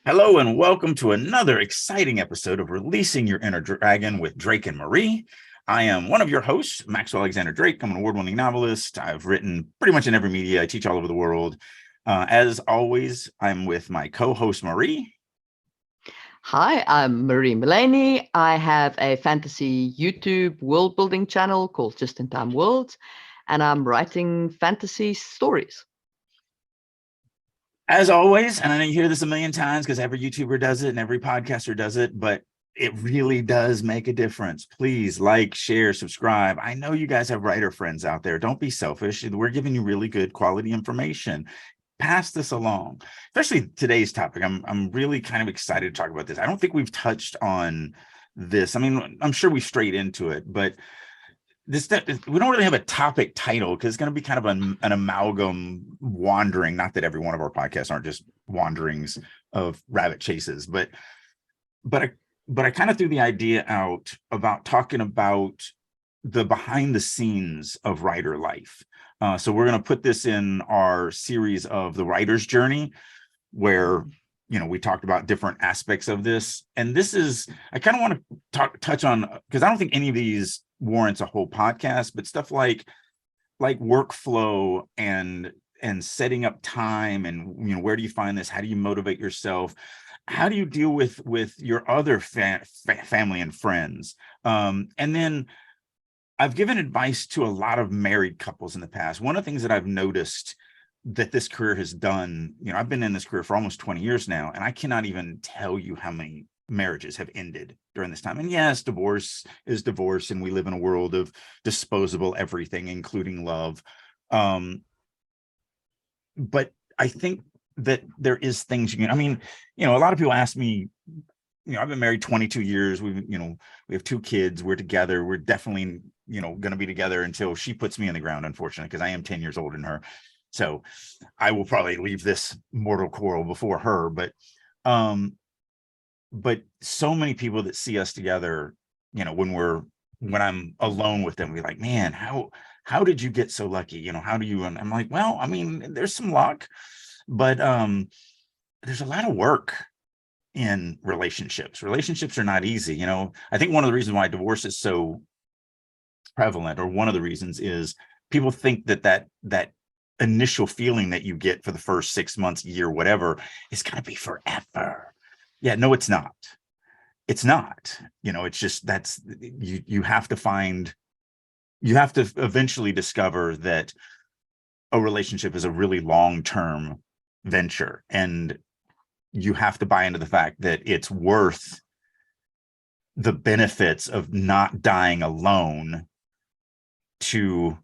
Hello and welcome to another exciting episode of Releasing Your Inner Dragon with Drake and Marie. I am one of your hosts, Maxwell Alexander Drake. I'm an award-winning novelist. I've written pretty much in every media. I teach all over the world. As always, I'm with my co-host, Marie. Hi, I'm Marie Mullaney. I have a fantasy YouTube world building channel called Just in Time Worlds, and I'm writing fantasy stories. As always, and I know you hear this a million times because every YouTuber does it and every podcaster does it, but it really does make a difference. Please like, share, subscribe. I know you guys have writer friends out there. Don't be selfish. We're giving you really good quality information. Pass this along, especially today's topic. I'm really kind of excited to talk about this. I don't think we've touched on this. I mean, I'm sure we strayed into it, but we don't really have a topic title because it's going to be kind of an amalgam wandering. Not that every one of our podcasts aren't just wanderings of rabbit chases, but I kind of threw the idea out about talking about the behind the scenes of writer life. So we're going to put this in our series of the writer's journey, where we talked about different aspects of this. And this is, I kind of want to touch on, because I don't think any of these warrants a whole podcast, but stuff like workflow and setting up time, and where do you find this? How do you motivate yourself? How do you deal with your other family and friends? And then I've given advice to a lot of married couples in the past. One of the things that I've noticed that this career has done, I've been in this career for almost 20 years now, and I cannot even tell you how many marriages have ended during this time. And yes, divorce is divorce, and we live in a world of disposable everything, including love. But I think that there is things a lot of people ask me, I've been married 22 years. We have 2 kids. We're together. We're definitely, going to be together until she puts me in the ground, unfortunately, because I am 10 years older than her. So I will probably leave this mortal coil before her. But so many people that see us together, when I'm alone with them, we're like, man, how did you get so lucky? How do you? And I'm like, well, I mean, there's some luck, but there's a lot of work in relationships. Relationships are not easy. I think one of the reasons why divorce is so prevalent, or one of the reasons, is people think that initial feeling that you get for the first 6 months, year, whatever, is going to be forever. Yeah, no, it's not. It's not. It's just, that's, you have to eventually discover that a relationship is a really long-term venture, and you have to buy into the fact that it's worth the benefits of not dying alone to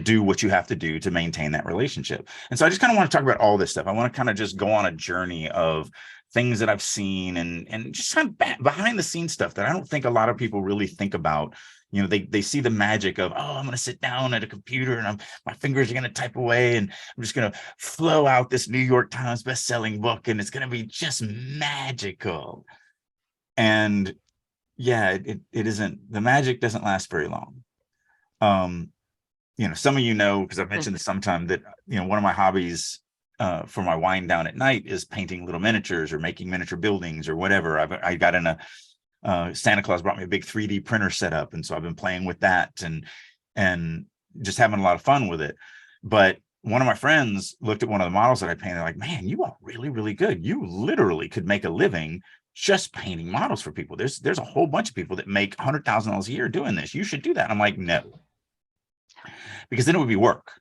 do what you have to do to maintain that relationship. And so I just kind of want to talk about all this stuff. I want to kind of just go on a journey of things that I've seen, and just kind of behind the scenes stuff that I don't think a lot of people really think about. They see the magic of, oh, I'm going to sit down at a computer and my fingers are going to type away, and I'm just going to flow out this New York Times best-selling book, and it's going to be just magical. And yeah, it isn't. The magic doesn't last very long. Some of because I've mentioned this sometime, that one of my hobbies for my wind down at night is painting little miniatures or making miniature buildings or whatever. I got in Santa Claus brought me a big 3D printer set up, and so I've been playing with that and just having a lot of fun with it. But one of my friends looked at one of the models that I painted, like, man, you are really, really good. You literally could make a living just painting models for people. There's a whole bunch of people that make $100,000 a year doing this. You should do that. I'm like, no, because then it would be work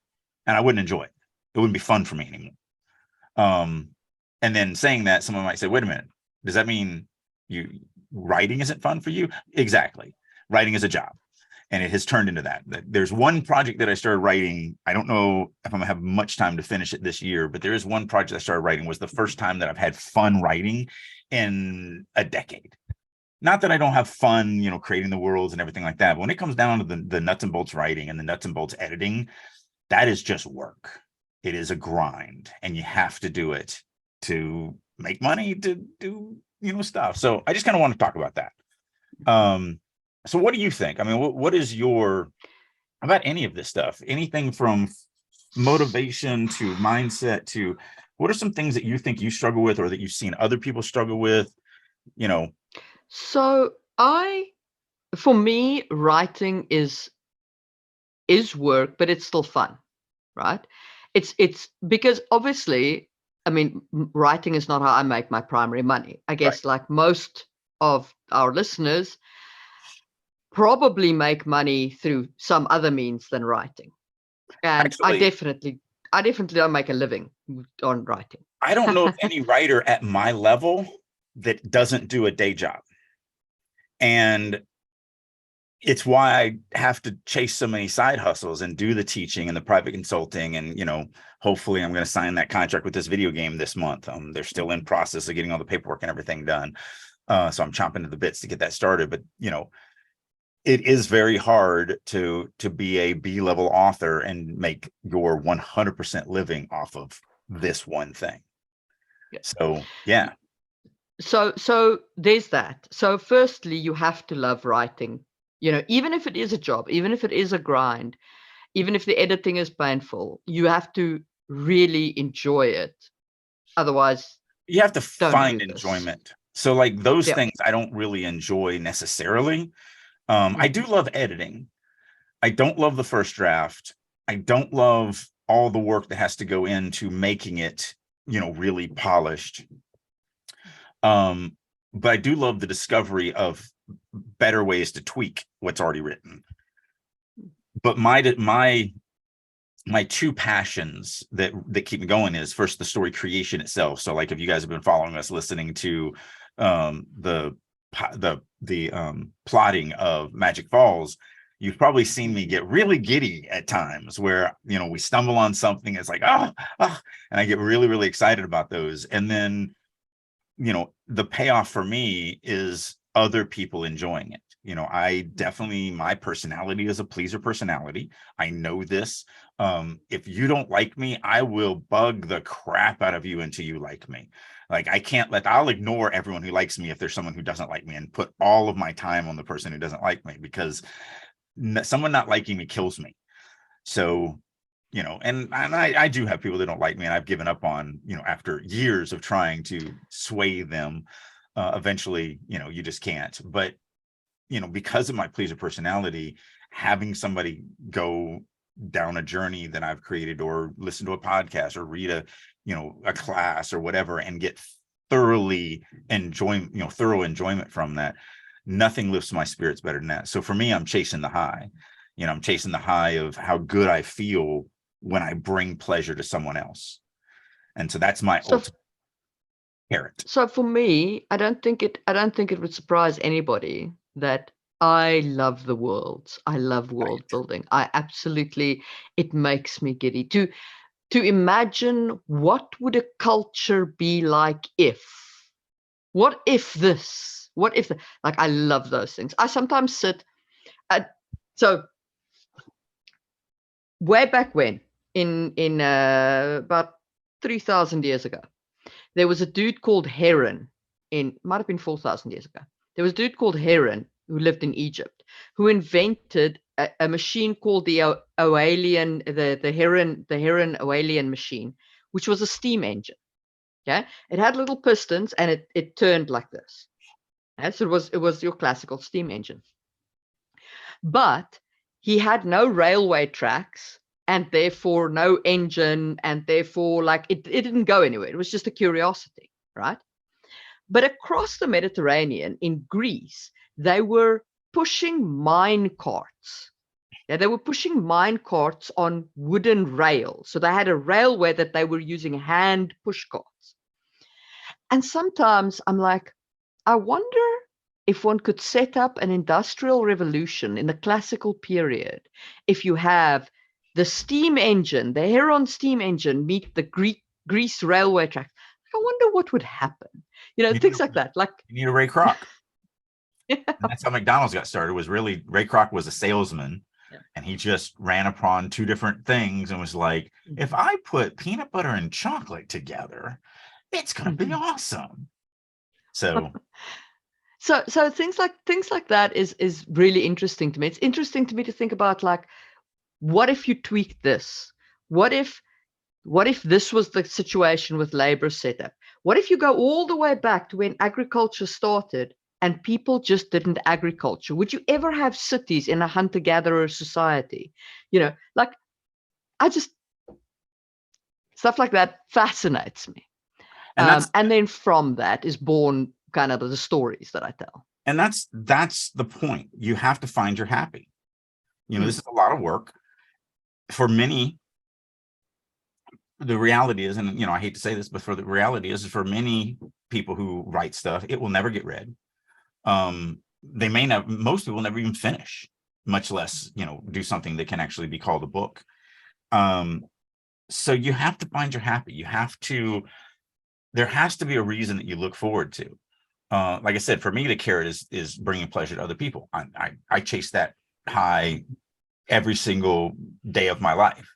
and I wouldn't enjoy it. It wouldn't be fun for me anymore. And then saying that, someone might say, wait a minute, does that mean writing isn't fun for you? Exactly. Writing is a job. And it has turned into that. There's one project that I started writing. I don't know if I'm gonna have much time to finish it this year, but there is one project I started writing. Was the first time that I've had fun writing in a decade. Not that I don't have fun, creating the worlds and everything like that. But when it comes down to the nuts and bolts writing and the nuts and bolts editing, that is just work. It is a grind, and you have to do it to make money, to do, stuff. So I just kind of want to talk about that. So what do you think? I mean, what is your, about any of this stuff? Anything from motivation to mindset to What are some things that you think you struggle with, or that you've seen other people struggle with? So for me, writing is work, but it's still fun, right? It's because obviously, I mean, writing is not how I make my primary money. I guess like most of our listeners probably make money through some other means than writing. And Actually, I definitely don't make a living on writing. I don't know of any writer at my level that doesn't do a day job. And it's why I have to chase so many side hustles and do the teaching and the private consulting. And, hopefully I'm going to sign that contract with this video game this month. They're still in process of getting all the paperwork and everything done. So I'm chomping at the bits to get that started. But, it is very hard to be a B-level author and make your 100% living off of this one thing. Yeah. So, yeah. So there's that. So firstly, you have to love writing. Even if it is a job, even if it is a grind, even if the editing is painful, you have to really enjoy it. Otherwise, you have to find enjoyment. So like those things I don't really enjoy necessarily. I do love editing. I don't love the first draft. I don't love all the work that has to go into making it, really polished. But I do love the discovery of better ways to tweak what's already written. But my two passions that keep me going is, first, the story creation itself. So like if you guys have been following us, listening to the plotting of Magic Falls, you've probably seen me get really giddy at times where, we stumble on something. It's like, and I get really, really excited about those. And then, the payoff for me is other people enjoying it. My personality is a pleaser personality. I know this. If you don't like me, I will bug the crap out of you until you like me. Like I'll ignore everyone who likes me if there's someone who doesn't like me, and put all of my time on the person who doesn't like me, because someone not liking me kills me. So, and I do have people that don't like me, and I've given up on, after years of trying to sway them. Eventually, you just can't. But, because of my pleaser personality, having somebody go down a journey that I've created, or listen to a podcast, or read a class or whatever, and get thorough enjoyment from that, nothing lifts my spirits better than that. So for me, I'm chasing the high. I'm chasing the high of how good I feel when I bring pleasure to someone else. And so that's my ultimate carrot. So for me, I don't think it would surprise anybody that I love the worlds. I love world building. It makes me giddy to imagine what would a culture be like like I love those things. I sometimes sit so way back when, in about 3,000 years ago, there was a dude called Heron. Might have been 4,000 years ago. There was a dude called Heron who lived in Egypt, who invented a machine called the Oalian, the Heron Oalian machine, which was a steam engine. Okay, it had little pistons, and it turned like this. And so it was your classical steam engine. But he had no railway tracks, and therefore no engine, and therefore it didn't go anywhere. It was just a curiosity, right? But across the Mediterranean, in Greece, they were pushing mine carts. Yeah, they were pushing mine carts on wooden rails. So they had a railway that they were using hand push carts. And sometimes I'm like, I wonder if one could set up an industrial revolution in the classical period, if you have the steam engine, the Heron steam engine, meet the Greece railway tracks. I wonder what would happen. Things like that. Like, you need a Ray Kroc. And that's how McDonald's got started. Was really, Ray Kroc was a salesman, and he just ran upon two different things and was like, if I put peanut butter and chocolate together, it's going to be awesome. So So things like that is really interesting to me. It's interesting to me to think about, like, what if you tweak this? What if What if this was the situation with labor setup? What if you go all the way back to when agriculture started and people just didn't agriculture? Would you ever have cities in a hunter-gatherer society? Like, I just, stuff like that fascinates me. And then from that is born kind of the stories that I tell. And that's the point. You have to find your happy. This is a lot of work for many. The reality is, and I hate to say this, but the reality is for many people who write stuff, it will never get read. They may not, most people never even finish, much less, do something that can actually be called a book. So you have to find your happy. There has to be a reason that you look forward to. Like I said, for me, the carrot is bringing pleasure to other people. I chase that high every single day of my life.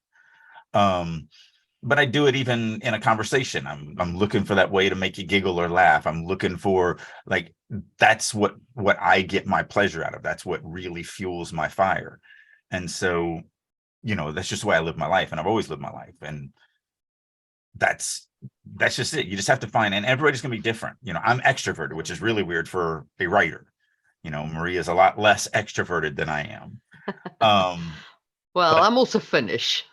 But I do it even in a conversation. I'm looking for that way to make you giggle or laugh. I'm looking for, like, that's what I get my pleasure out of. That's what really fuels my fire. And so, that's just the way I live my life, and I've always lived my life. And that's just it. You just have to find, and everybody's gonna be different. I'm extroverted, which is really weird for a writer. Maria's a lot less extroverted than I am. Well, I'm also Finnish.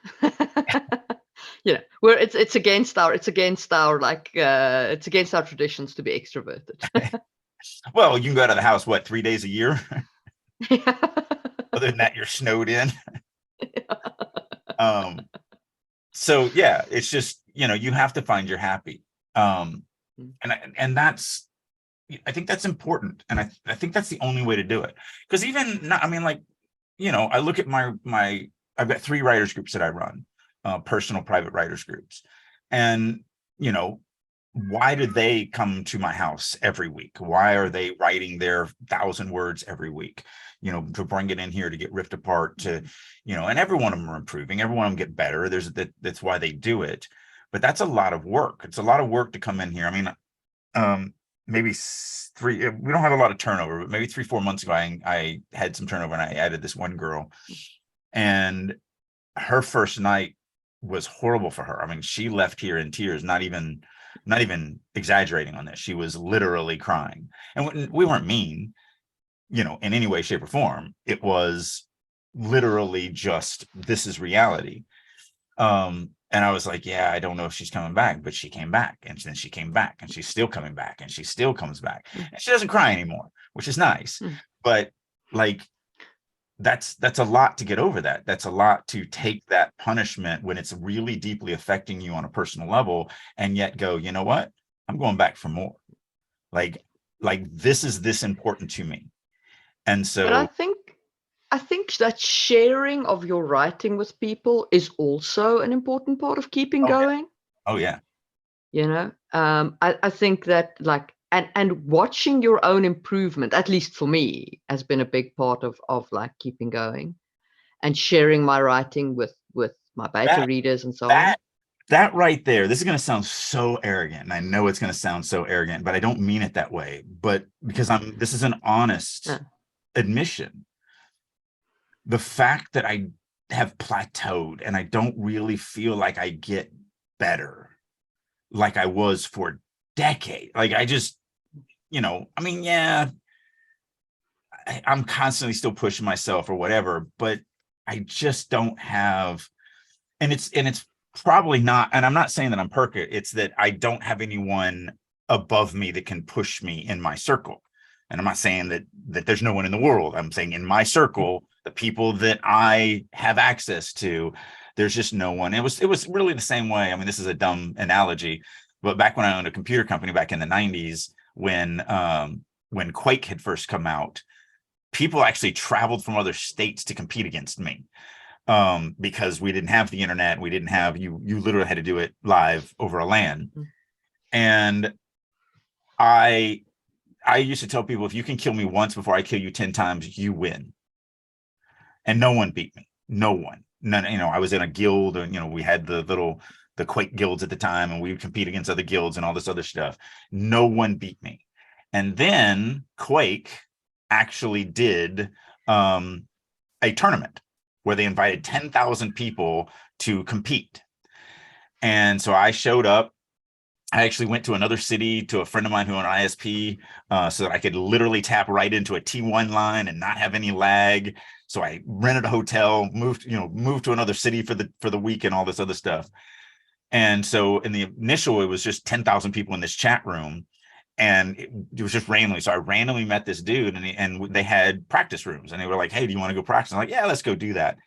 Where it's against our traditions to be extroverted. Well, you can go out of the house 3 days a year. Other than that, you're snowed in. So yeah, it's just, you have to find your happy. And that's, I think that's important. And I think that's the only way to do it. Because even not, I look at I've got 3 writers groups that I run, personal private writers groups. And, why do they come to my house every week? Why are they writing their 1,000 words every week? To bring it in here to get ripped apart, to, and every one of them are improving. Every one of them get better. That's why they do it. But that's a lot of work. It's a lot of work to come in here. Maybe we don't have a lot of turnover, but maybe 3-4 months ago, I had some turnover, and I added this one girl, and her first night was horrible for her. She left here in tears, not even exaggerating on this. She was literally crying. And we weren't mean, in any way, shape, or form. It was literally just, this is reality. And I was like, yeah, I don't know if she's coming back, but she came back, and then she came back, and she's still coming back, and she still comes back, and she doesn't cry anymore, which is nice. But like, that's a lot to get over that. That's a lot to take that punishment when it's really deeply affecting you on a personal level, and yet go, you know what? I'm going back for more. Like this is this important to me. And so, but I think that sharing of your writing with people is also an important part of keeping going. Yeah. Oh yeah. I think that, like, and watching your own improvement, at least for me, has been a big part of like keeping going, and sharing my writing with my beta readers and so on. That right there, this is going to sound so arrogant, and I know it's going to sound so arrogant, but I don't mean it that way. But because this is an honest admission. The fact that I have plateaued and I don't really feel like I get better like I was for decades. Like I just, yeah, I'm constantly still pushing myself or whatever, but I just don't have, and it's probably not, and I'm not saying that I'm perfect. It's that I don't have anyone above me that can push me in my circle. And I'm not saying that there's no one in the world. I'm saying in my circle, the people that I have access to, there's just no one. It was really the same way. This is a dumb analogy, but back when I owned a computer company back in the 90s, when Quake had first come out, people actually traveled from other states to compete against me, because we didn't have the internet. We didn't have, you literally had to do it live over a LAN. And I used to tell people, if you can kill me once before I kill you 10 times, you win. And no one beat me. No one. None. I was in a guild, and we had the Quake guilds at the time, and we would compete against other guilds and all this other stuff. No one beat me. And then Quake actually did a tournament where they invited 10,000 people to compete. And so I showed up. I actually went to another city to a friend of mine who owned an ISP, so that I could literally tap right into a T1 line and not have any lag. So I rented a hotel, moved to another city for the week and all this other stuff. And so in the initial, it was just 10,000 people in this chat room, and it was just randomly. So I randomly met this dude, and they had practice rooms, and they were like, "Hey, do you want to go practice?" I'm like, "Yeah, let's go do that."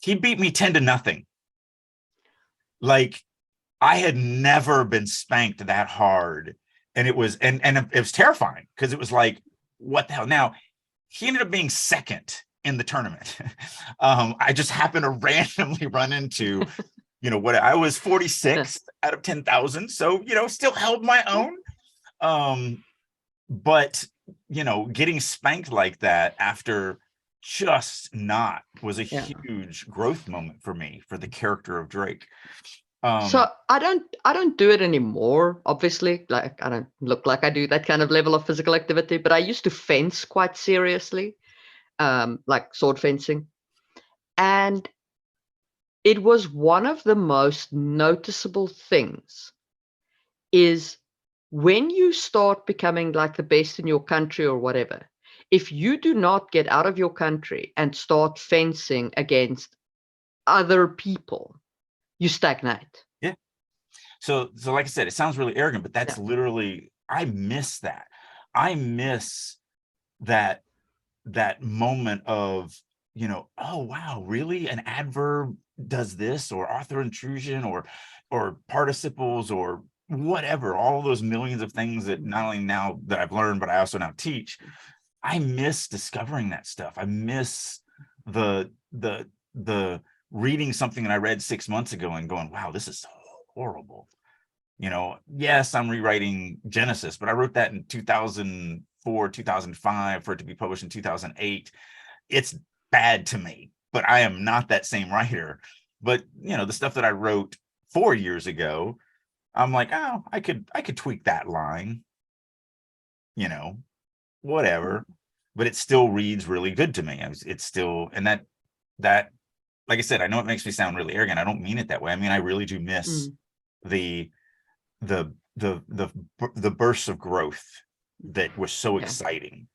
He beat me 10-0. Like, I had never been spanked that hard. And it was, and it was terrifying, because it was like, what the hell? Now, he ended up being second in the tournament. I just happened to randomly run into, what I was 46th out of 10,000. So, still held my own. But, getting spanked like that after just not was a huge growth moment for me, for the character of Drake. So I don't do it anymore, obviously. Like, I don't look like I do that kind of level of physical activity, but I used to fence quite seriously, like sword fencing. And it was one of the most noticeable things is when you start becoming like the best in your country or whatever, if you do not get out of your country and start fencing against other people, you stagnate. Yeah. So like I said, it sounds really arrogant, but that's literally, I miss that. I miss that moment of, oh wow, really? An adverb does this, or author intrusion, or participles, or whatever, all those millions of things that not only now that I've learned, but I also now teach. I miss discovering that stuff. I miss the reading something that I read 6 months ago and going, wow, this is horrible. Yes, I'm rewriting Genesis, but I wrote that in 2004, 2005 for it to be published in 2008. It's bad to me, but I am not that same writer. But, the stuff that I wrote 4 years ago, I'm like, oh, I could tweak that line, whatever, but it still reads really good to me. It's still, and that, like I said, I know it makes me sound really arrogant. I don't mean it that way. I mean, I really do miss the bursts of growth that was so exciting.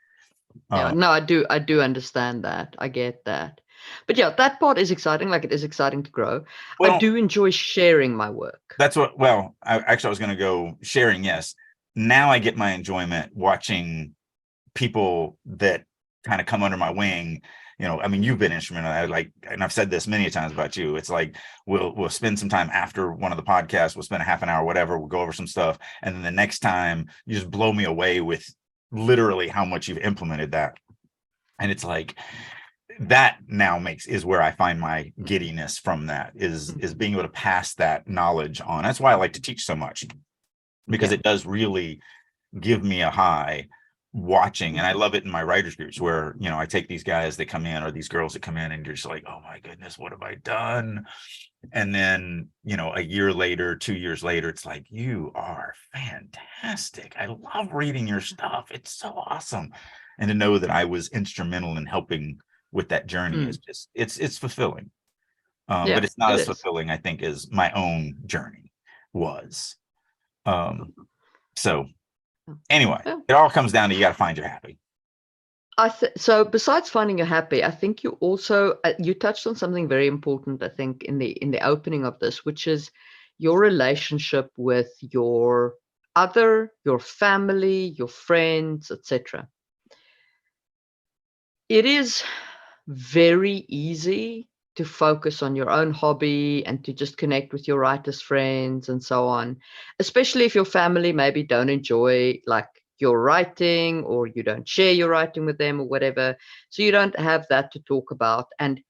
No, I do understand that. I get that. But yeah, that part is exciting. Like, it is exciting to grow. Well, I do enjoy sharing my work. That's what, well, I was going to go sharing. Yes. Now I get my enjoyment watching people that kind of come under my wing. I mean, you've been instrumental. And I've said this many times about you. It's like, we'll spend some time after one of the podcasts. We'll spend a half an hour, whatever. We'll go over some stuff. And then the next time you just blow me away with literally how much you've implemented that. And it's like, that now is where I find my giddiness from. That is being able to pass that knowledge on. That's why I like to teach so much, because it does really give me a high watching. And I love it in my writers groups where, I take these guys that come in, or these girls that come in, and you're just like, oh my goodness, what have I done? And then, a year later, 2 years later, it's like, you are fantastic. I love reading your stuff. It's so awesome. And to know that I was instrumental in helping with that journey is just, it's fulfilling. But it's not as fulfilling, I think, as my own journey was. So anyway, it all comes down to, you got to find your happy. So besides finding your happy, I think you also you touched on something very important, I think, in the opening of this, which is your relationship with your family, your friends, etc. It is very easy to focus on your own hobby and to just connect with your writers friends and so on, especially if your family maybe don't enjoy like your writing, or you don't share your writing with them or whatever, so you don't have that to talk about. And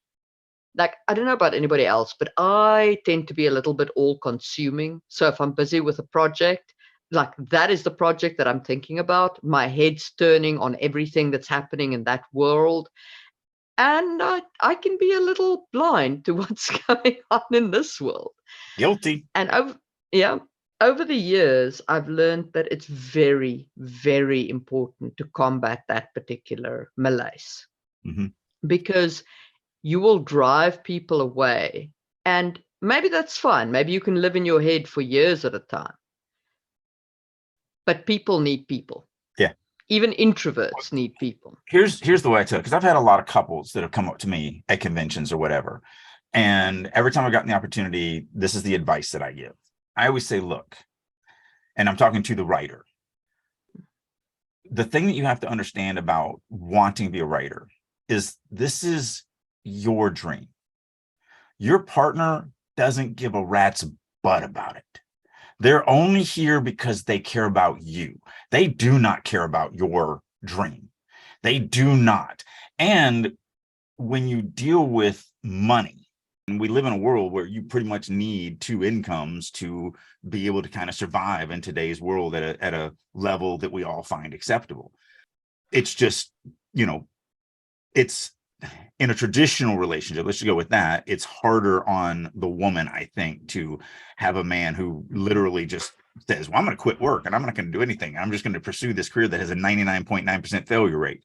like, I don't know about anybody else, but I tend to be a little bit all consuming. So if I'm busy with a project, like, that is the project that I'm thinking about, my head's turning on everything that's happening in that world. And I can be a little blind to what's going on in this world. Guilty. And over the years, I've learned that it's very, very important to combat that particular malaise, because you will drive people away. And maybe that's fine. Maybe you can live in your head for years at a time. But people need people. Yeah. Even introverts need people. Here's the way I tell it, because I've had a lot of couples that have come up to me at conventions or whatever. And every time I've gotten the opportunity, this is the advice that I give. I always say, look, and I'm talking to the writer. The thing that you have to understand about wanting to be a writer is this is your dream. Your partner doesn't give a rat's butt about it. They're only here because they care about you. They do not care about your dream. They do not. And when you deal with money, and we live in a world where you pretty much need two incomes to be able to kind of survive in today's world at a level that we all find acceptable. It's just, it's in a traditional relationship, let's just go with that. It's harder on the woman, I think, to have a man who literally just says, well, I'm going to quit work and I'm not going to do anything. I'm just going to pursue this career that has a 99.9% failure rate.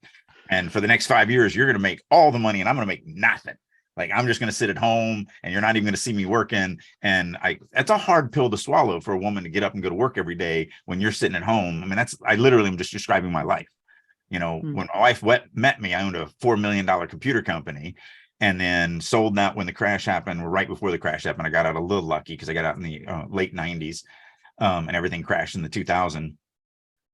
And for the next 5 years, you're going to make all the money and I'm going to make nothing. Like, I'm just going to sit at home and you're not even going to see me working. And that's a hard pill to swallow for a woman to get up and go to work every day when you're sitting at home. I mean, I literally am just describing my life. When my wife met me, I owned a $4 million computer company and then sold that when the crash happened, right before the crash happened. I got out a little lucky because I got out in the late 90s and everything crashed in the 2000.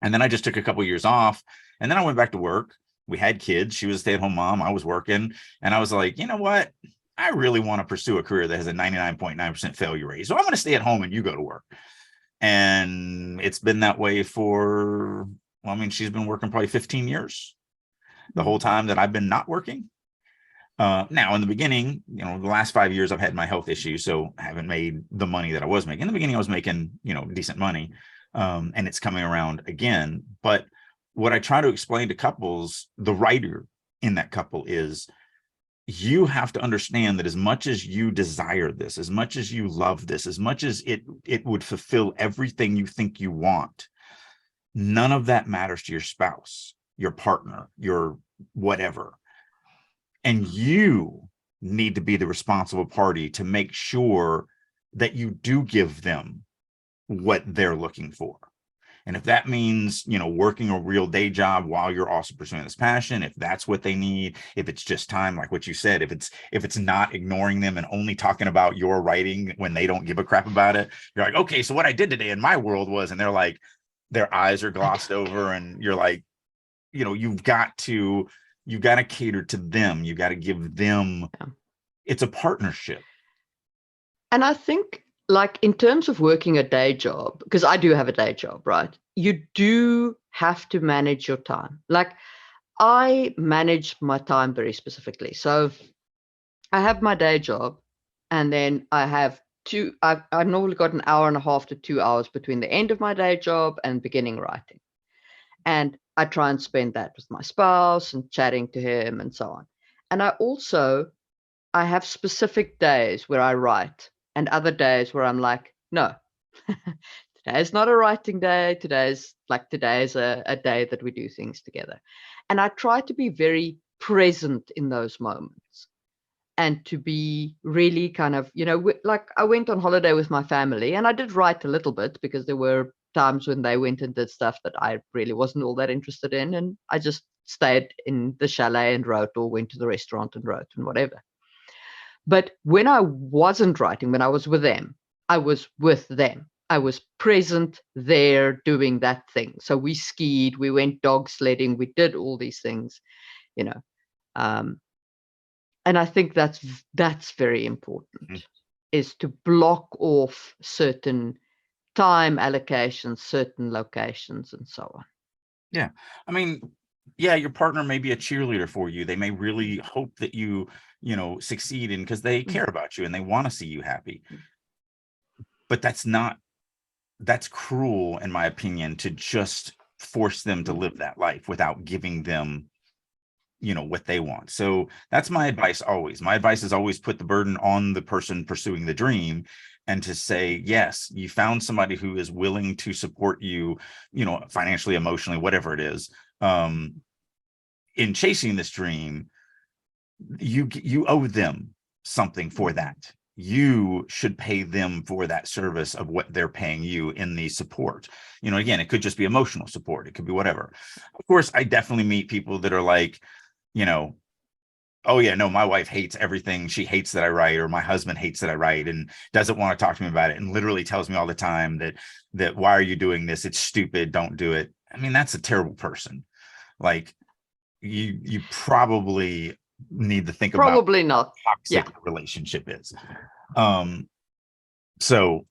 And then I just took a couple of years off and then I went back to work. We had kids. She was a stay-at-home mom. I was working. And I was like, you know what? I really want to pursue a career that has a 99.9% failure rate. So I'm going to stay at home and you go to work. And it's been that way for, well, I mean, she's been working probably 15 years, the whole time that I've been not working. Now, in the beginning, the last 5 years, I've had my health issues, so I haven't made the money that I was making. In the beginning, I was making, decent money, and it's coming around again. But what I try to explain to couples, the writer in that couple is, you have to understand that as much as you desire this, as much as you love this, as much as it would fulfill everything you think you want, none of that matters to your spouse, your partner, your whatever. And you need to be the responsible party to make sure that you do give them what they're looking for. And if that means, working a real day job while you're also pursuing this passion, if that's what they need, if it's just time, like what you said, if it's not ignoring them and only talking about your writing when they don't give a crap about it, you're like, okay, so what I did today in my world was, and they're like, their eyes are glossed over and you're like, you've got to cater to them. You got to give them, it's a partnership. And I think, like, in terms of working a day job, because I do have a day job, right? You do have to manage your time. Like, I manage my time very specifically. So I have my day job and then I have I've normally got an hour and a half to 2 hours between the end of my day job and beginning writing. And I try and spend that with my spouse and chatting to him and so on. And I have specific days where I write and other days where I'm like, no, today's not a writing day. Today's a day that we do things together. And I try to be very present in those moments and to be really kind of, like, I went on holiday with my family and I did write a little bit because there were times when they went and did stuff that I really wasn't all that interested in. And I just stayed in the chalet and wrote, or went to the restaurant and wrote and whatever. But when I wasn't writing, when I was with them, I was with them. I was present there doing that thing. So we skied, we went dog sledding, we did all these things, and I think that's very important, is to block off certain time allocations, certain locations, and so on. Yeah. I mean, yeah, your partner may be a cheerleader for you. They may really hope that you succeed in, because they care about you and they want to see you happy. But that's cruel, in my opinion, to just force them to live that life without giving them what they want. So that's my advice always. My advice is always put the burden on the person pursuing the dream, and to say, yes, you found somebody who is willing to support you, financially, emotionally, whatever it is, in chasing this dream. You owe them something for that. you should pay them for that service of what they're paying you in the support. You know, again, it could just be emotional support. It could be whatever. Of course, I definitely meet people that are like, you know, oh yeah, no, my wife hates everything. She hates that I write, or my husband hates that I write and doesn't want to talk to me about it, and literally tells me all the time that why are you doing this? It's stupid. Don't do it. I mean, that's a terrible person. Like you probably need to think about Probably not. how toxic Yeah. the relationship is. So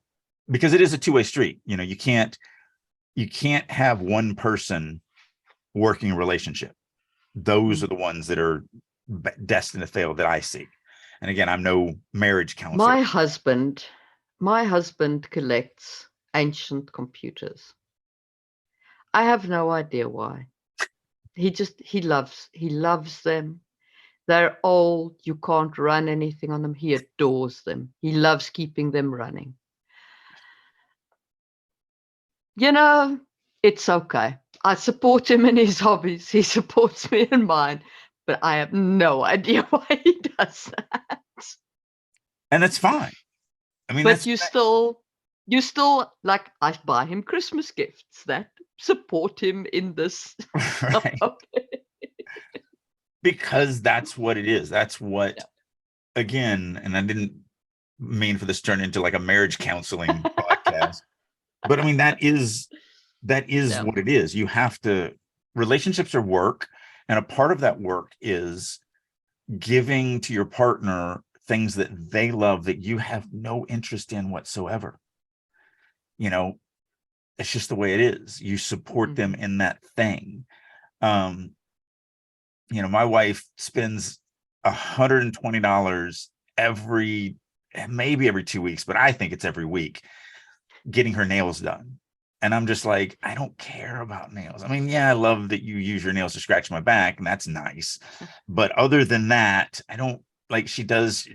because it is a two-way street, you know, you can't have one person working a relationship. Those are the ones that are destined to fail that I see. And again, I'm no marriage counselor. My husband collects ancient computers. I have no idea why. He loves them. They're old. You can't run anything on them. He adores them. He loves keeping them running. You know, it's okay. I support him in his hobbies. He supports me in mine. But I have no idea why he does that. And that's fine. I mean, but you still like, I buy him Christmas gifts that support him in this. right. Because that's what it is. That's what, again, and I didn't mean for this to turn into like a marriage counseling podcast, but I mean, that is what it is. You have to, relationships are work. And a part of that work is giving to your partner things that they love that you have no interest in whatsoever. You know, it's just the way it is. You support them in that thing. You know, my wife spends $120 maybe every 2 weeks, but I think it's every week, getting her nails done. And I'm just like, I don't care about nails. I mean, yeah, I love that you use your nails to scratch my back, and that's nice. But other than that, I don't like, she does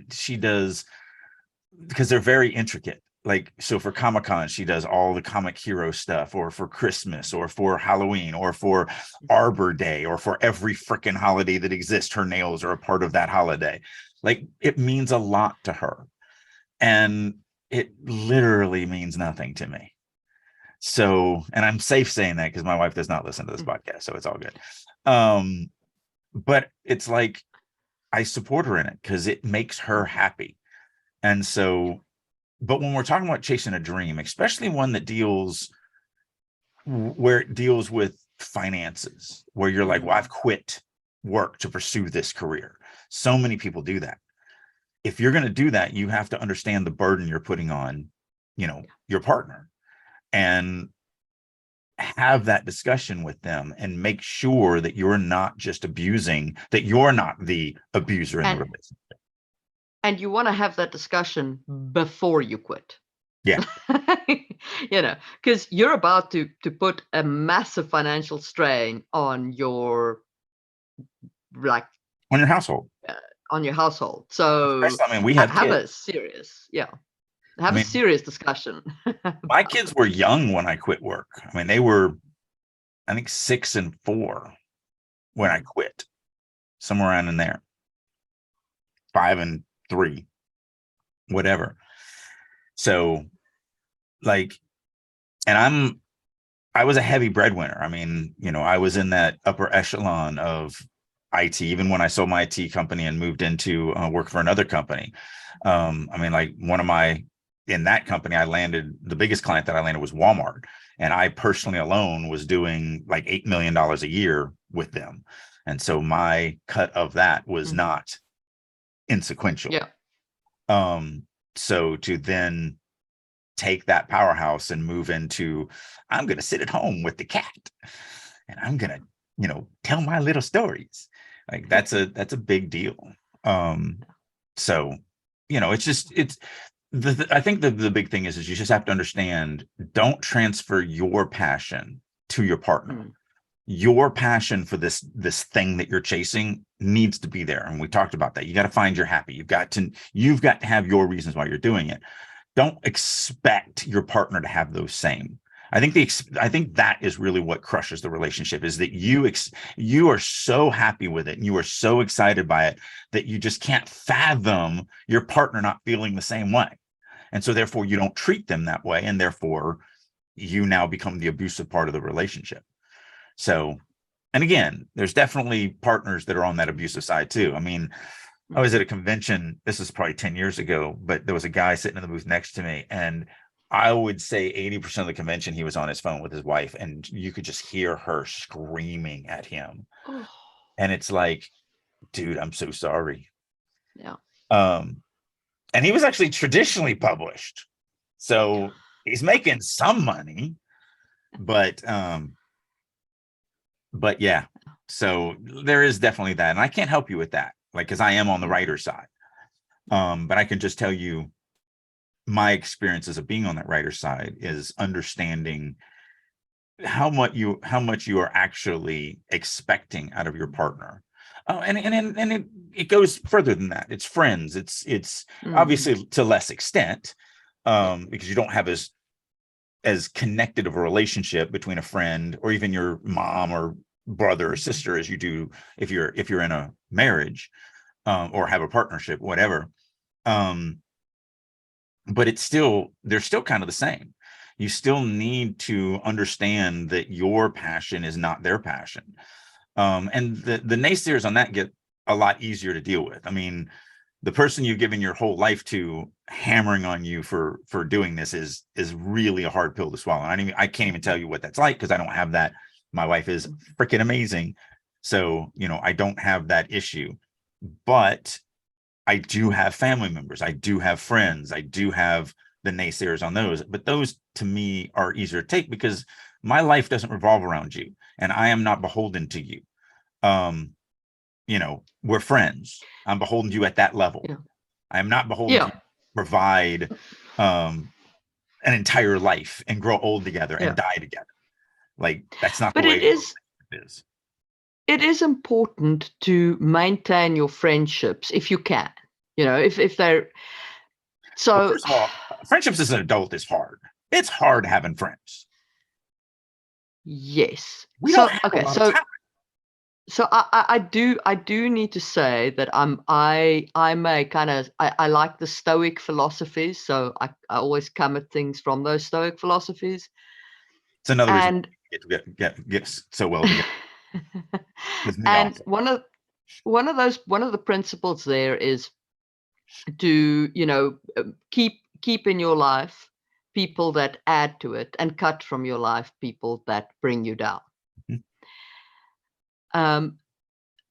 because they're very intricate. Like, so for Comic-Con, she does all the comic hero stuff, or for Christmas, or for Halloween, or for Arbor Day, or for every freaking holiday that exists. Her nails are a part of that holiday. Like, it means a lot to her. And it literally means nothing to me. So, and I'm safe saying that because my wife does not listen to this podcast, so it's all good. But it's like, I support her in it because it makes her happy. And so, but when we're talking about chasing a dream, especially one that deals with finances, where you're like, well, I've quit work to pursue this career. So many people do that. If you're going to do that, you have to understand the burden you're putting on, you know, your partner, and have that discussion with them and make sure that you're not just abusing, that you're not the abuser in the relationship. And you want to have that discussion before you quit. Yeah. You know, because you're about to put a massive financial strain on your, like, on your household. So I mean, we have a serious, a serious discussion. My kids were young when I quit work. I mean, they were, I think, 6 and 4 when I quit, somewhere around in there, 5 and 3, whatever. So, like, and I was a heavy breadwinner. I mean, you know, I was in that upper echelon of IT, even when I sold my IT company and moved into work for another company. I mean, like, in that company, the biggest client that I landed was Walmart. And I personally alone was doing like $8 million a year with them. And so my cut of that was not insequential. Yeah. So to then take that powerhouse and move into, I'm going to sit at home with the cat and I'm going to, you know, tell my little stories. Like, that's a big deal. So, you know, I think the big thing is you just have to understand, don't transfer your passion to your partner. Your passion for this thing that you're chasing needs to be there. And we talked about that. You got to find your happy. You've got to have your reasons why you're doing it. Don't expect your partner to have those same. I think that is really what crushes the relationship, is that you are so happy with it and you are so excited by it that you just can't fathom your partner not feeling the same way. And so therefore you don't treat them that way. And therefore you now become the abusive part of the relationship. So, and again, there's definitely partners that are on that abusive side too. I mean, I was at a convention, this is probably 10 years ago, but there was a guy sitting in the booth next to me, and I would say 80% of the convention, he was on his phone with his wife, and you could just hear her screaming at him. Oh, And it's like, dude, I'm so sorry. yeah. And he was actually traditionally published. So he's making some money, but yeah, so there is definitely that. And I can't help you with that, like, because I am on the writer's side. But I can just tell you my experiences of being on that writer's side is understanding how much you are actually expecting out of your partner. And it goes further than that. It's friends. It's obviously to less extent, because you don't have as connected of a relationship between a friend or even your mom or brother or sister as you do if you're in a marriage, or have a partnership, whatever. But they're still kind of the same. You still need to understand that your passion is not their passion. And the naysayers on that get a lot easier to deal with. I mean, the person you've given your whole life to hammering on you for doing this is really a hard pill to swallow. I can't even tell you what that's like, because I don't have that. My wife is freaking amazing. So, I don't have that issue, but I do have family members. I do have friends. I do have the naysayers on those, but those to me are easier to take because my life doesn't revolve around you and I am not beholden to you. We're friends. I'm beholden to you at that level. Yeah. I am not beholden to provide an entire life and grow old together and die together. Like, that's not the way it is. It is important to maintain your friendships if you can. If they're so. Well, first of all, friendships as an adult is hard. It's hard having friends. Yes. We don't have a lot of time. So I do need to say that I'm a kind of I like the Stoic philosophies, so I always come at things from those Stoic philosophies. It's another reason get so well together. And one of the principles there is to keep in your life people that add to it and cut from your life people that bring you down.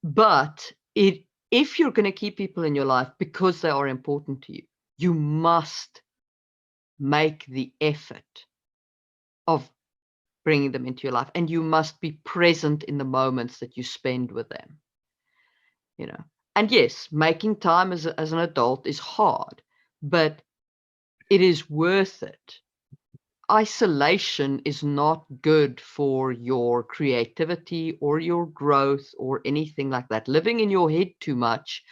But if you're going to keep people in your life because they are important to you, you must make the effort of bringing them into your life, and you must be present in the moments that you spend with them. And yes, making time as an adult is hard, but it is worth it. Isolation is not good for your creativity or your growth or anything like that. Living in your head too much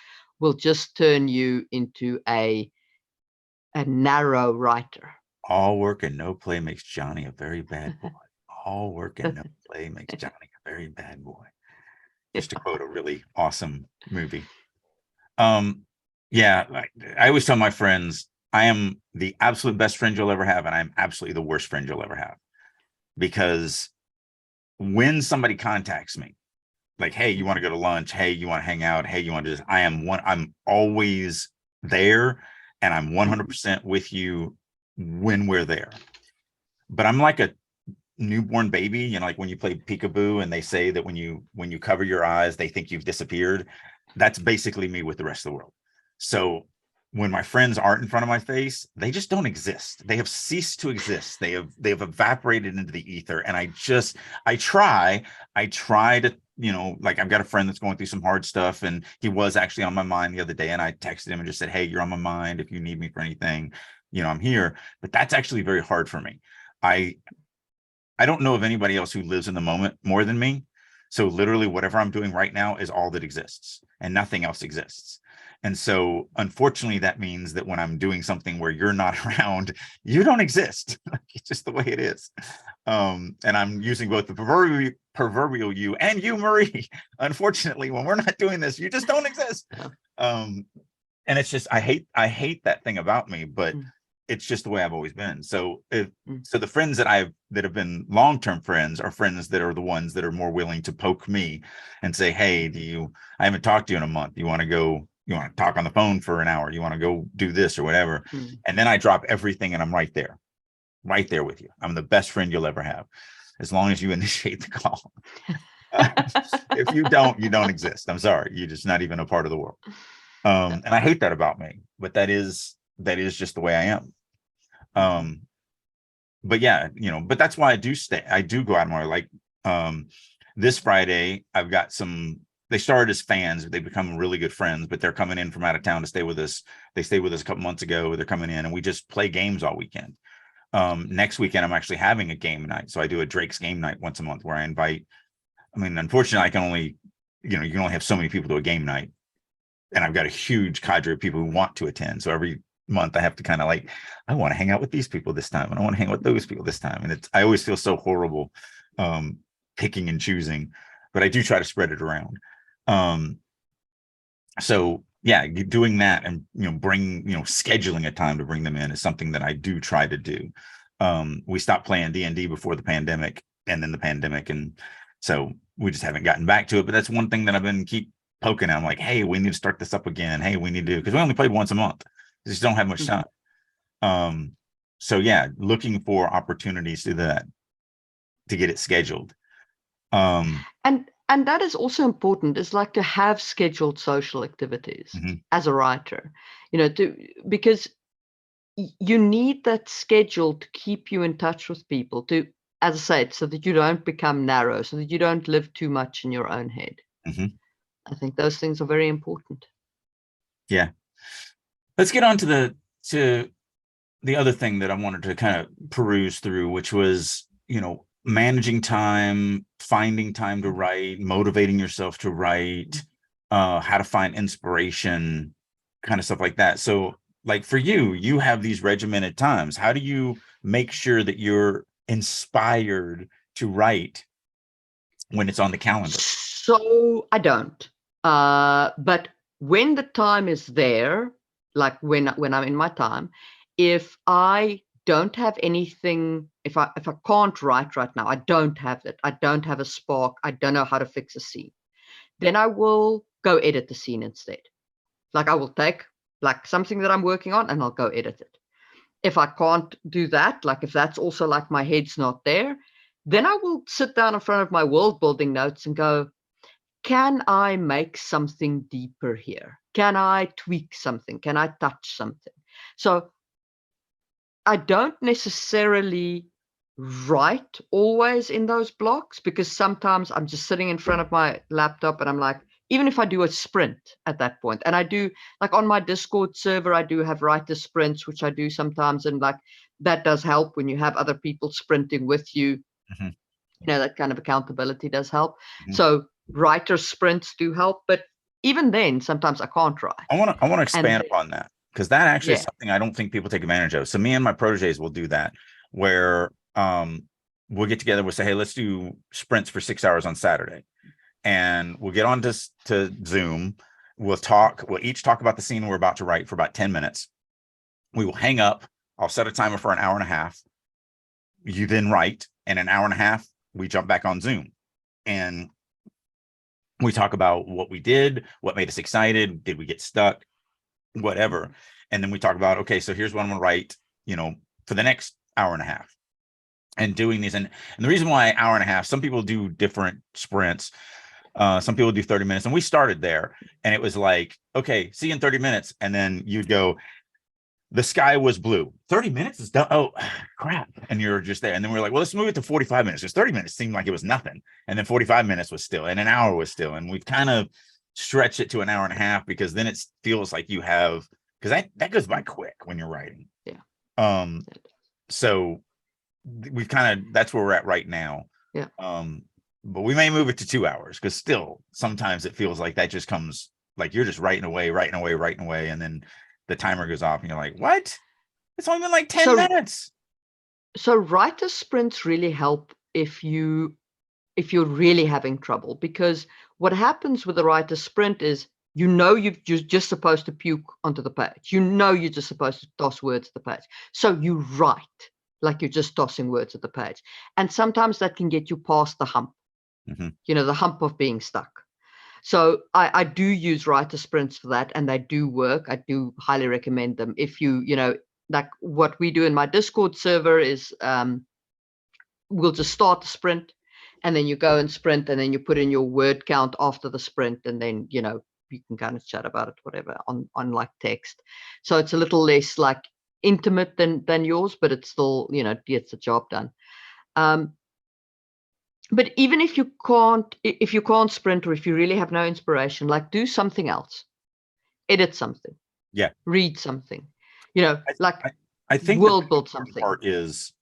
will just turn you into a narrow writer. All work and no play makes Johnny a very bad boy. All work and no play makes Johnny a very bad boy. Just to quote a really awesome movie. Yeah, I always tell my friends, I am the absolute best friend you'll ever have, and I'm absolutely the worst friend you'll ever have. Because when somebody contacts me, like, hey, you want to go to lunch? Hey, you want to hang out? Hey, you want to just, I'm always there, and I'm 100% with you when we're there. But I'm like a newborn baby, like when you play peekaboo and they say that when you cover your eyes, they think you've disappeared. That's basically me with the rest of the world. So when my friends aren't in front of my face, they just don't exist. They have ceased to exist. They have evaporated into the ether. And I try to, like, I've got a friend that's going through some hard stuff, and he was actually on my mind the other day, and I texted him and just said, hey, you're on my mind. If you need me for anything, I'm here. But that's actually very hard for me. I don't know of anybody else who lives in the moment more than me. So literally whatever I'm doing right now is all that exists, and nothing else exists. And so unfortunately, that means that when I'm doing something where you're not around, you don't exist. It's just the way it is. And I'm using both the proverbial you and you, Marie. Unfortunately, when we're not doing this, you just don't exist. And it's just, I hate that thing about me, but it's just the way I've always been. So so the friends that have been long-term friends are friends that are the ones that are more willing to poke me and say, hey, I haven't talked to you in a month. You want to talk on the phone for an hour? You want to go do this or whatever? And then I drop everything and I'm right there with you. I'm the best friend you'll ever have, as long as you initiate the call. If you don't, you don't exist. I'm sorry. You're just not even a part of the world. And I hate that about me, but that is just the way I am. But yeah, but that's why I do go out more. Like this Friday, I've got they started as fans, but they become really good friends, but they're coming in from out of town to stay with us. They stayed with us a couple months ago. They're coming in and we just play games all weekend. Next weekend, I'm actually having a game night. So I do a Drake's game night once a month where I invite, unfortunately I can only, you can only have so many people to a game night. And I've got a huge cadre of people who want to attend. So every month I have to kind of I want to hang out with these people this time, and I want to hang out with those people this time. And I always feel so horrible picking and choosing, but I do try to spread it around. So yeah, doing that and scheduling a time to bring them in is something that I do try to do. We stopped playing D&D before the pandemic, and then the pandemic, and so we just haven't gotten back to it. But that's one thing that I've been keep poking at. I'm like, hey, we need to start this up again. Hey, we need to, because we only played once a month. We just don't have much time. So yeah, looking for opportunities to that, to get it scheduled. And that is also important. It's like to have scheduled social activities as a writer, because you need that schedule to keep you in touch with people, to, as I said, so that you don't become narrow, so that you don't live too much in your own head. I think those things are very important. Yeah. Let's get on to the other thing that I wanted to kind of peruse through, which was, managing time, finding time to write, motivating yourself to write, how to find inspiration, kind of stuff like that. So like for you have these regimented times. How do you make sure that you're inspired to write when it's on the calendar? So I don't. But when the time is there, like when I'm in my time, if I don't have anything, if I can't write right now, I don't have it. I don't have a spark. I don't know how to fix a scene. Then I will go edit the scene instead. Like I will take like something that I'm working on and I'll go edit it. If I can't do that, like if that's also like my head's not there, then I will sit down in front of my world building notes and go, can I make something deeper here? Can I tweak something? Can I touch something? So I don't necessarily write always in those blocks, because sometimes I'm just sitting in front of my laptop and I'm like, even if I do a sprint at that point, and I do like on my Discord server, I do have writer sprints, which I do sometimes. And like that does help when you have other people sprinting with you. That kind of accountability does help. So writer sprints do help, but even then, sometimes I can't write. I want to expand upon that, because that actually is something I don't think people take advantage of. So me and my proteges will do that, where we'll get together, we'll say, hey, let's do sprints for 6 hours on Saturday, and we'll get on to Zoom. We'll each talk about the scene we're about to write for about 10 minutes. We will hang up. I'll set a timer for an hour and a half. You then write, and an hour and a half, we jump back on Zoom and we talk about what we did, what made us excited, did we get stuck, whatever. And then we talk about, okay, so here's what I'm gonna write, for the next hour and a half, and doing these. And the reason why hour and a half, some people do different sprints. Some people do 30 minutes, and we started there, and it was like, okay, see you in 30 minutes. And then you'd go, the sky was blue. 30 minutes is done. Oh, crap. And you're just there. And then we're like, well, let's move it to 45 minutes. Because 30 minutes seemed like it was nothing. And then 45 minutes was still, and an hour was still. And we've kind of stretched it to an hour and a half, because then it feels like you have, because that goes by quick when you're writing. Yeah. So we've that's where we're at right now. Yeah. But we may move it to 2 hours, because still sometimes it feels like that just comes Like you're just writing away, and then the timer goes off and you're like, what? It's only been like 10 minutes. So writer sprints really help if you're really having trouble, because what happens with a writer sprint is, you're just supposed to puke onto the page. You're just supposed to toss words at the page. So you write like you're just tossing words at the page. And sometimes that can get you past the hump, the hump of being stuck. So I do use writer sprints for that, and they do work. I do highly recommend them. If like what we do in my Discord server is we'll just start the sprint, and then you go and sprint, and then you put in your word count after the sprint, and then you can kind of chat about it, whatever, on like text. So it's a little less like intimate than yours, but it's still gets the job done. But even if you can't sprint, or if you really have no inspiration, like do something else, edit something, read something, I think world build something. Part is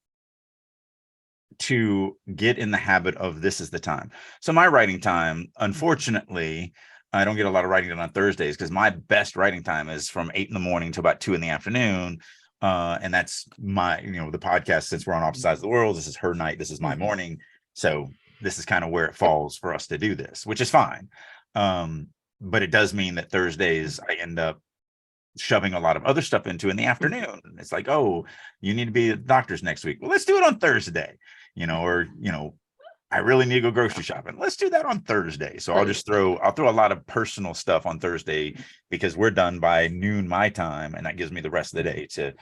to get in the habit of, this is the time. So my writing time, unfortunately, I don't get a lot of writing done on Thursdays, because my best writing time is from 8 a.m. to about 2 p.m. And that's my, the podcast, since we're on opposite sides of the world, this is her night, this is my morning. So this is kind of where it falls for us to do this, which is fine. But it does mean that Thursdays I end up shoving a lot of other stuff into in the afternoon. It's like, oh, you need to be at the doctor's next week. Well, let's do it on Thursday, or, I really need to go grocery shopping. Let's do that on Thursday. So I'll throw a lot of personal stuff on Thursday, because we're done by noon my time, and that gives me the rest of the day to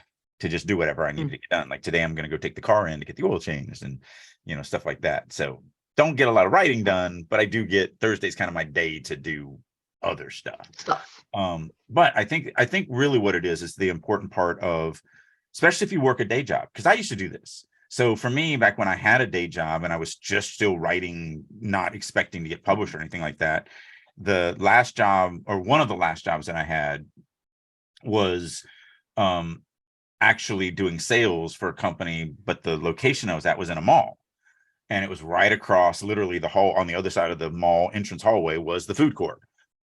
just do whatever I need to get done. Like today, I'm going to go take the car in to get the oil changed and, stuff like that. So don't get a lot of writing done, but I do get Thursday's kind of my day to do other stuff. But I think really what it is the important part of, especially if you work a day job, because I used to do this. So for me, back when I had a day job and I was just still writing, not expecting to get published or anything like that, the last job, or one of the last jobs that I had, was actually doing sales for a company, but the location I was at was in a mall. And it was right across, literally the hall, on the other side of the mall entrance hallway was the food court.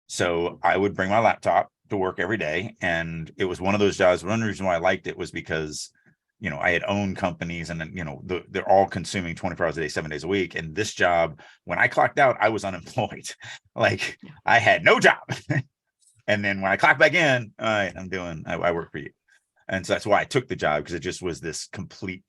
So I would bring my laptop to work every day. And it was one of those jobs. One reason why I liked it was because, I had owned companies, and then, they're all consuming 24 hours a day, 7 days a week. And this job, when I clocked out, I was unemployed. Like I had no job. And then when I clocked back in, all right, I work for you. And so that's why I took the job, because it just was this complete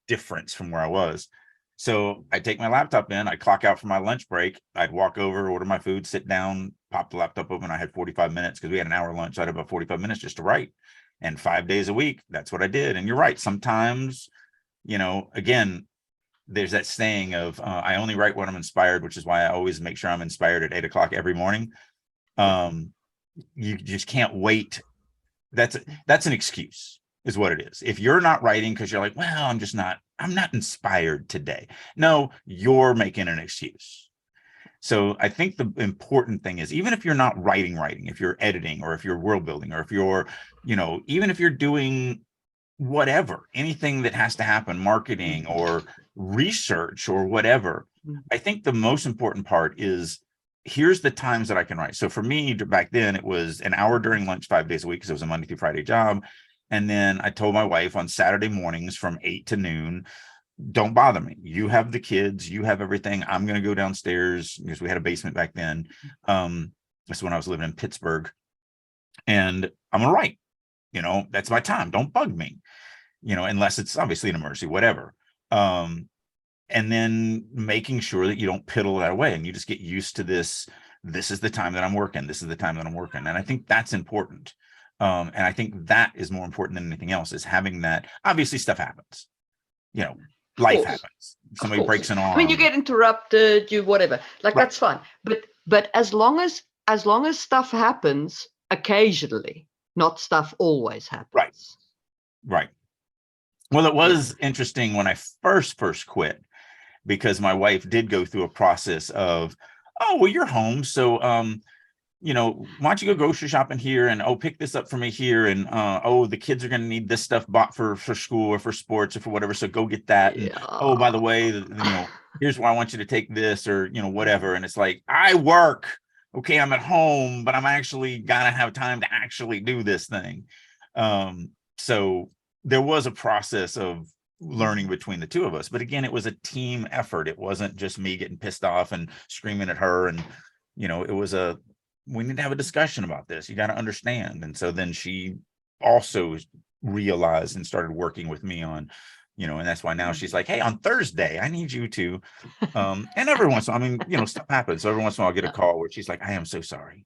difference from where I was. So I'd take my laptop in, I'd clock out for my lunch break, I'd walk over, order my food, sit down, pop the laptop open. I had 45 minutes because we had an hour lunch. So I had about 45 minutes just to write. And 5 days a week, that's what I did. And you're right. Sometimes, again, there's that saying of, I only write when I'm inspired, which is why I always make sure I'm inspired at 8 o'clock every morning. You just can't wait. That's an excuse, is what it is. If you're not writing because you're like, well, I'm not inspired today. No, you're making an excuse. So I think the important thing is, even if you're not writing, if you're editing, or if you're world building, or if you're, even if you're doing whatever, anything that has to happen, marketing or research or whatever, I think the most important part is, here's the times that I can write. So for me, back then, it was an hour during lunch 5 days a week, because it was a Monday through Friday job. And then I told my wife on Saturday mornings from 8 to noon, don't bother me. You have the kids, you have everything. I'm going to go downstairs, because we had a basement back then. That's when I was living in Pittsburgh, and I'm going to write. That's my time. Don't bug me, unless it's obviously an emergency, whatever. And then making sure that you don't piddle that away, and you just get used to this. This is the time that I'm working. This is the time that I'm working. And I think that's important. And I think that is more important than anything else, is having that. Obviously stuff happens, life happens. Somebody breaks an arm. I mean, you get interrupted, whatever. Like that's fine. But as long as stuff happens occasionally, not stuff always happens. Right. Well, it was interesting when I first quit, because my wife did go through a process of, oh, well, you're home, so why don't you go grocery shopping here, and pick this up for me here, and the kids are going to need this stuff bought for school or for sports or for whatever, so go get that. And, by the way, here's why I want you to take this, or whatever. And it's like, I work, okay, I'm at home, but I'm actually gotta have time to actually do this thing. So there was a process of learning between the two of us, but again, it was a team effort. It wasn't just me getting pissed off and screaming at her. And it was we need to have a discussion about this. You got to understand. And so then she also realized and started working with me on, and that's why now she's like, hey, on Thursday, I need you to, and every once in a while, I mean, stuff happens. So every once in a while I'll get a call where she's like, I am so sorry.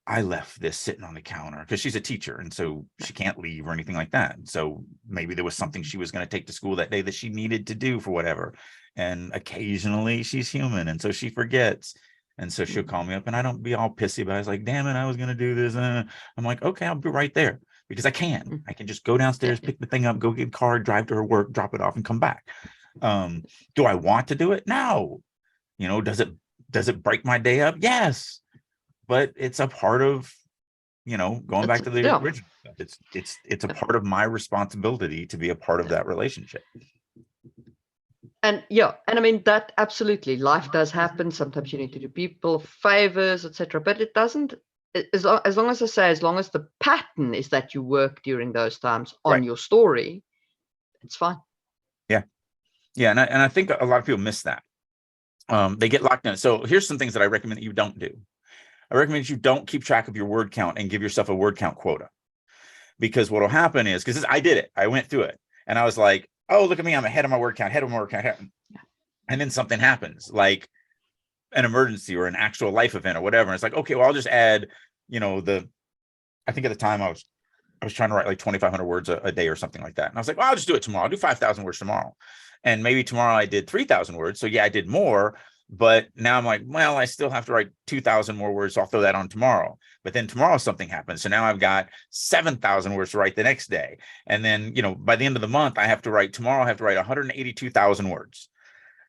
I left this sitting on the counter, because she's a teacher, and so she can't leave or anything like that. So maybe there was something she was going to take to school that day that she needed to do for whatever. And occasionally she's human, and so she forgets. And so she'll call me up, and I don't be all pissy about it. It's like, damn it, I was going to do this. I'm like, okay, I'll be right there, because I can just go downstairs, pick the thing up, go get a car, drive to her work, drop it off, and come back. Do I want to do it? No. Does it break my day up? Yes. But it's a part of, going back to the original stuff. It's a part of my responsibility to be a part of that relationship. And I mean, that absolutely, life does happen. Sometimes you need to do people favors, etc. But it doesn't, as long as the pattern is that you work during those times on your story, it's fine. Yeah. And I think a lot of people miss that. They get locked in. So here's some things that I recommend that you don't do. I recommend you don't keep track of your word count and give yourself a word count quota. Because what will happen is, because I did it, I went through it, and I was like, oh, look at me, I'm ahead of my word count, and then something happens, like an emergency or an actual life event or whatever. And it's like, okay, well, I'll just add, I think at the time I was trying to write like 2,500 words a day or something like that. And I was like, well, I'll just do it tomorrow. I'll do 5,000 words tomorrow. And maybe tomorrow I did 3,000 words. So yeah, I did more. But now I'm like, well, I still have to write 2,000 more words. So I'll throw that on tomorrow. But then tomorrow something happens. So now I've got 7,000 words to write the next day. And then, by the end of the month, I have to write 182,000 words.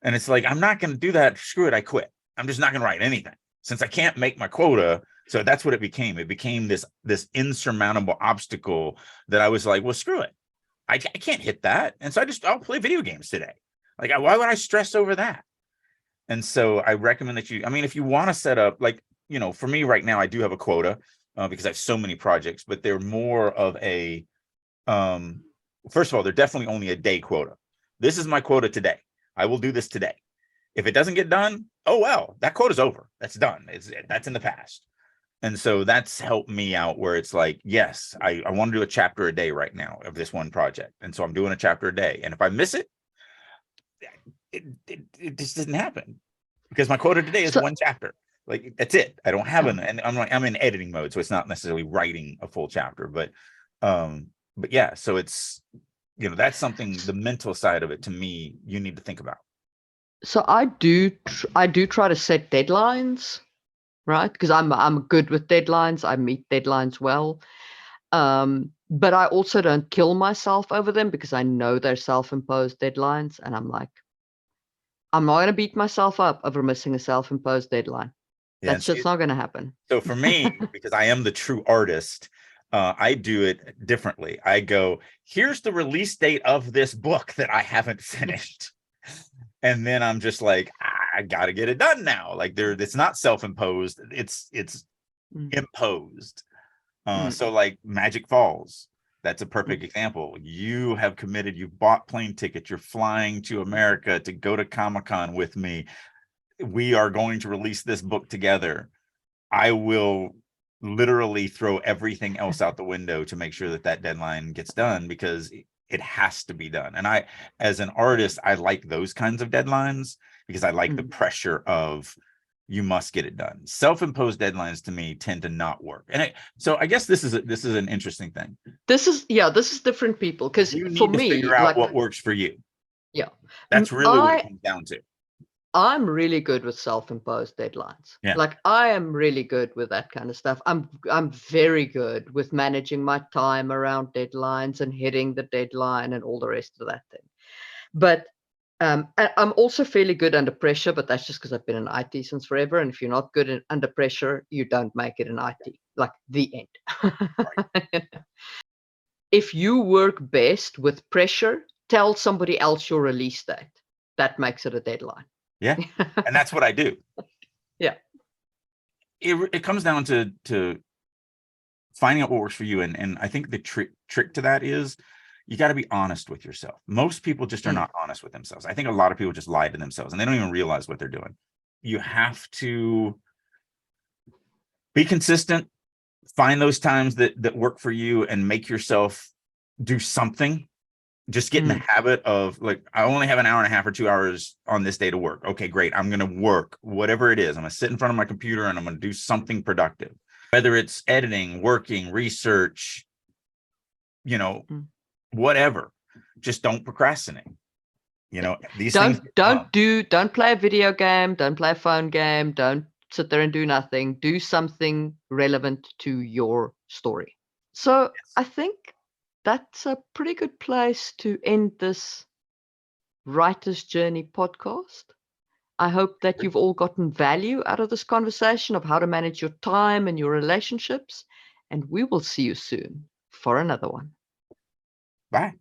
And it's like, I'm not going to do that. Screw it. I quit. I'm just not going to write anything, since I can't make my quota. So that's what it became. It became this insurmountable obstacle that I was like, well, screw it. I can't hit that. And so I'll play video games today. Like, why would I stress over that? And so I recommend that if you want to set up, like, for me right now, I do have a quota because I have so many projects, but they're more of a, first of all, they're definitely only a day quota. This is my quota today. I will do this today. If it doesn't get done, oh, well, that quota's over. That's done. That's in the past. And so that's helped me out, where it's like, yes, I want to do a chapter a day right now of this one project. And so I'm doing a chapter a day. And if I miss it, it just didn't happen, because my quota today is one chapter. Like, that's it. I don't have and I'm in editing mode, so it's not necessarily writing a full chapter, but yeah, so it's, that's something, the mental side of it, to me, you need to think about. So I do try to set deadlines, right? Because I'm good with deadlines. I meet deadlines well. But I also don't kill myself over them, because I know they're self-imposed deadlines, and I'm like, I'm not going to beat myself up over missing a self-imposed deadline. That's just not going to happen. So for me, because I am the true artist, I do it differently. I go, here's the release date of this book that I haven't finished. And then I'm just like, I got to get it done now. Like, it's not self-imposed. It's imposed. So like Magic Falls, that's a perfect example. You have committed, you've bought plane tickets, you're flying to America to go to Comic-Con with me. We are going to release this book together. I will literally throw everything else out the window to make sure that deadline gets done, because it has to be done. And I, as an artist, I like those kinds of deadlines, because I like the pressure of, you must get it done. Self-imposed deadlines to me tend to not work. And so I guess this is an interesting thing. This is different people, because you need for to me, figure out what works for you. Yeah, that's really what it comes down to. I'm really good with self-imposed deadlines. Yeah. Like, I am really good with that kind of stuff. I'm very good with managing my time around deadlines and hitting the deadline and all the rest of that thing. But I'm also fairly good under pressure, but that's just because I've been in IT since forever. And if you're not good under pressure, you don't make it in IT. Like, the end. Right. If you work best with pressure, tell somebody else your release date. That makes it a deadline. Yeah. And that's what I do. Yeah. it comes down to finding out what works for you. And I think the trick to that is you got to be honest with yourself. Most people just are not honest with themselves. I think a lot of people just lie to themselves and they don't even realize what they're doing. You have to be consistent, find those times that work for you and make yourself do something. Just get in the habit of, like, I only have an hour and a half or 2 hours on this day to work. Okay, great. I'm going to work, whatever it is. I'm going to sit in front of my computer and I'm going to do something productive, whether it's editing, working, research, you know, whatever. Just don't procrastinate. You know, these things. Don't play a video game. Don't play a phone game. Don't sit there and do nothing. Do something relevant to your story. So I think that's a pretty good place to end this Writer's Journey podcast. I hope that you've all gotten value out of this conversation of how to manage your time and your relationships. And we will see you soon for another one. Bye.